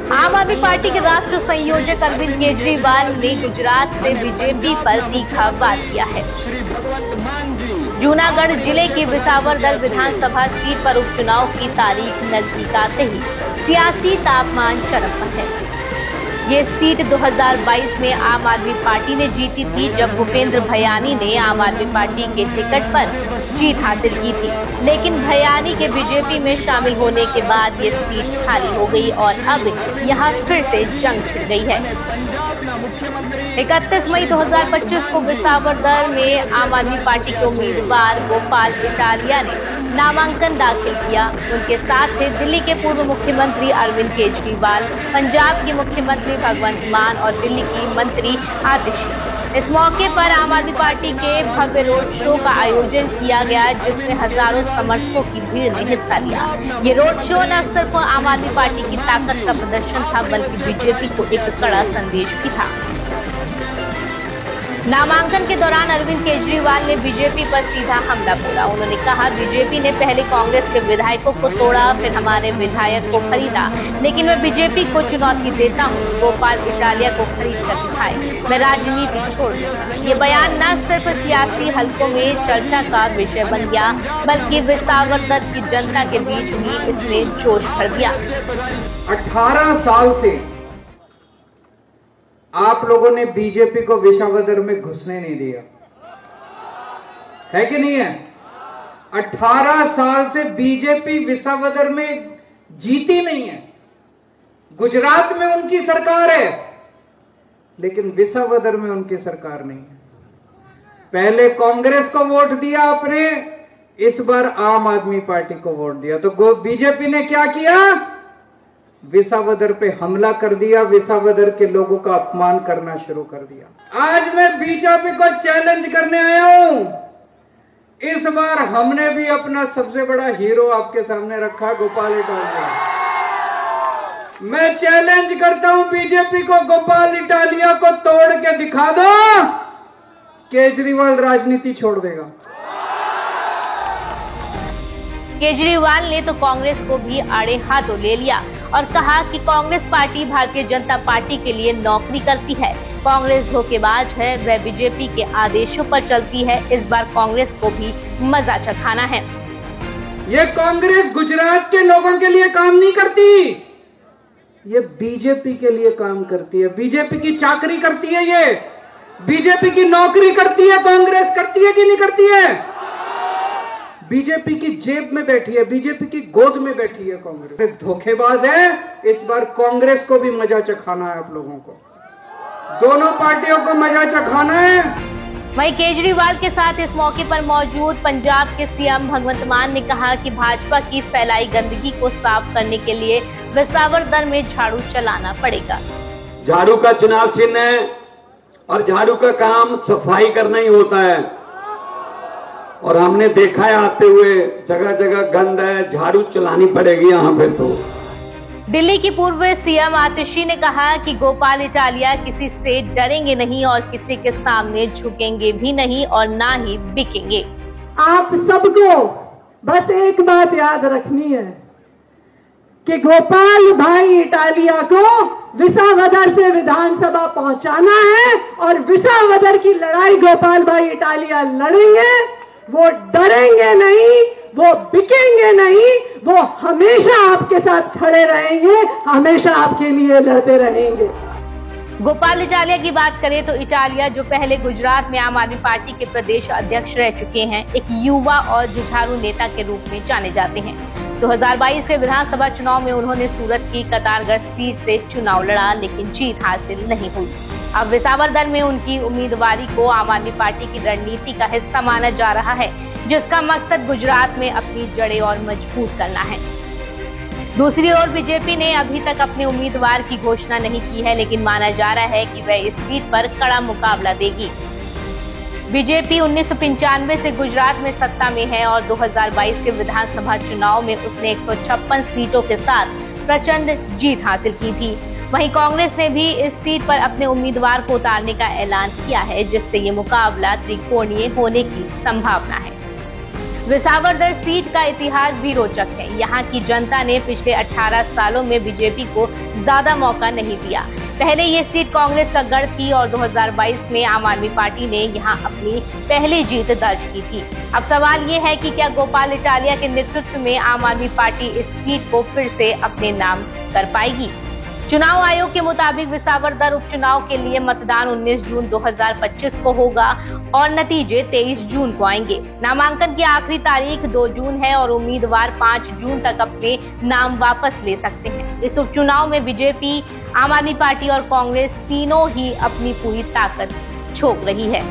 आम आदमी पार्टी के राष्ट्रीय संयोजक अरविंद केजरीवाल ने गुजरात से बीजेपी पर तीखा वार किया है। जूनागढ़ जिले की विसावदर विधानसभा सीट पर उपचुनाव की तारीख नजदीक आते ही सियासी तापमान चरम पर है। ये सीट 2022 में आम आदमी पार्टी ने जीती थी, जब भूपेंद्र भयानी ने आम आदमी पार्टी के टिकट पर जीत हासिल की थी। लेकिन भयानी के बीजेपी में शामिल होने के बाद ये सीट खाली हो गई और अब यहाँ फिर से जंग छिड़ गई है। 31 मई 2025 को विसावदर में आम आदमी पार्टी के उम्मीदवार गोपाल इटालिया ने नामांकन दाखिल किया। उनके साथ थे दिल्ली के पूर्व मुख्यमंत्री अरविंद केजरीवाल, पंजाब के मुख्यमंत्री भगवंत मान और दिल्ली की मंत्री आतिशी। इस मौके पर आम आदमी पार्टी के भव्य रोड शो का आयोजन किया गया, जिसमें हजारों समर्थकों की भीड़ ने हिस्सा लिया। ये रोड शो न सिर्फ आम आदमी पार्टी की ताकत का प्रदर्शन था, बल्कि बीजेपी को एक कड़ा संदेश भी था। नामांकन के दौरान अरविंद केजरीवाल ने बीजेपी पर सीधा हमला बोला। उन्होंने कहा, बीजेपी ने पहले कांग्रेस के विधायकों को तोड़ा, फिर हमारे विधायक को खरीदा, लेकिन मैं बीजेपी को चुनौती देता हूं। गोपाल इटालिया को खरीद कर दिखाए, मैं राजनीति छोड़ दूंगा। ये बयान न सिर्फ सियासी हलकों में चर्चा का विषय बन गया, बल्कि विसावदर की जनता के बीच भी इसने जोश भर दिया। 18 साल से आप लोगों ने बीजेपी को विसावदर में घुसने नहीं दिया, है कि नहीं है? 18 साल से बीजेपी विसावदर में जीती नहीं है। गुजरात में उनकी सरकार है, लेकिन विसावदर में उनकी सरकार नहीं है। पहले कांग्रेस को वोट दिया आपने, इस बार आम आदमी पार्टी को वोट दिया। तो बीजेपी ने क्या किया? विसावदर पे हमला कर दिया, विसावदर के लोगों का अपमान करना शुरू कर दिया। आज मैं बीजेपी को चैलेंज करने आया हूं। इस बार हमने भी अपना सबसे बड़ा हीरो आपके सामने रखा, गोपाल इटालिया। मैं चैलेंज करता हूं बीजेपी को, गोपाल इटालिया को तोड़ के दिखा दो, केजरीवाल राजनीति छोड़ देगा। केजरीवाल ने तो कांग्रेस को भी आड़े हाथों ले लिया और कहा कि कांग्रेस पार्टी भारतीय जनता पार्टी के लिए नौकरी करती है। कांग्रेस धोखेबाज है, वह बीजेपी के आदेशों पर चलती है। इस बार कांग्रेस को भी मजा चखाना है। ये कांग्रेस गुजरात के लोगों के लिए काम नहीं करती, ये बीजेपी के लिए काम करती है। बीजेपी की चाकरी करती है, ये बीजेपी की नौकरी करती है। कांग्रेस करती है कि नहीं करती है? बीजेपी की जेब में बैठी है, बीजेपी की गोद में बैठी है कांग्रेस। धोखेबाज है। इस बार कांग्रेस को भी मजा चखाना है आप लोगों को, दोनों पार्टियों को मजा चखाना है। वहीं केजरीवाल के साथ इस मौके पर मौजूद पंजाब के सीएम भगवंत मान ने कहा कि भाजपा की फैलाई गंदगी को साफ करने के लिए विसावदर में झाड़ू चलाना पड़ेगा। झाड़ू का चुनाव चिन्ह है और झाड़ू का काम सफाई करना ही होता है। और हमने देखा है आते हुए जगह जगह गंद है, झाड़ू चलानी पड़ेगी यहाँ पे। तो दिल्ली की पूर्व सीएम आतिशी ने कहा कि गोपाल इटालिया किसी से डरेंगे नहीं और किसी के सामने झुकेंगे भी नहीं और ना ही बिकेंगे। आप सबको बस एक बात याद रखनी है कि गोपाल भाई इटालिया को विसावदर से विधानसभा पहुंचाना है और विसावदर की लड़ाई गोपाल भाई इटालिया लड़ेंगे। वो डरेंगे नहीं, वो बिकेंगे नहीं, वो हमेशा आपके साथ खड़े रहेंगे, हमेशा आपके लिए लड़ते रहेंगे। गोपाल इटालिया की बात करें तो इटालिया, जो पहले गुजरात में आम आदमी पार्टी के प्रदेश अध्यक्ष रह चुके हैं, एक युवा और जुझारू नेता के रूप में जाने जाते हैं। 2022 के विधानसभा चुनाव में उन्होंने सूरत की कतारगढ़ सीट से चुनाव लड़ा, लेकिन जीत हासिल नहीं हुई। अब विसावदर में उनकी उम्मीदवारी को आम आदमी पार्टी की रणनीति का हिस्सा माना जा रहा है, जिसका मकसद गुजरात में अपनी जड़ें और मजबूत करना है। दूसरी ओर बीजेपी ने अभी तक अपने उम्मीदवार की घोषणा नहीं की है, लेकिन माना जा रहा है कि वह इस सीट पर कड़ा मुकाबला देगी। बीजेपी 1995 से गुजरात में सत्ता में है और 2022 के विधानसभा चुनाव में उसने 156 सीटों के साथ प्रचंड जीत हासिल की थी। वहीं कांग्रेस ने भी इस सीट पर अपने उम्मीदवार को उतारने का ऐलान किया है, जिससे ये मुकाबला त्रिकोणीय होने की संभावना है। विसावदर सीट का इतिहास भी रोचक है। यहाँ की जनता ने पिछले 18 सालों में बीजेपी को ज्यादा मौका नहीं दिया। पहले ये सीट कांग्रेस का गढ़ थी और 2022 में आम आदमी पार्टी ने यहाँ अपनी पहली जीत दर्ज की थी। अब सवाल ये है कि क्या गोपाल इटालिया के नेतृत्व में आम आदमी पार्टी इस सीट को फिर से अपने नाम कर पाएगी। चुनाव आयोग के मुताबिक विसावदर उपचुनाव के लिए मतदान 19 जून 2025 को होगा और नतीजे 23 जून को आएंगे। नामांकन की आखिरी तारीख 2 जून है और उम्मीदवार 5 जून तक अपने नाम वापस ले सकते हैं। इस उपचुनाव में बीजेपी, आम आदमी पार्टी और कांग्रेस तीनों ही अपनी पूरी ताकत झोंक रही है।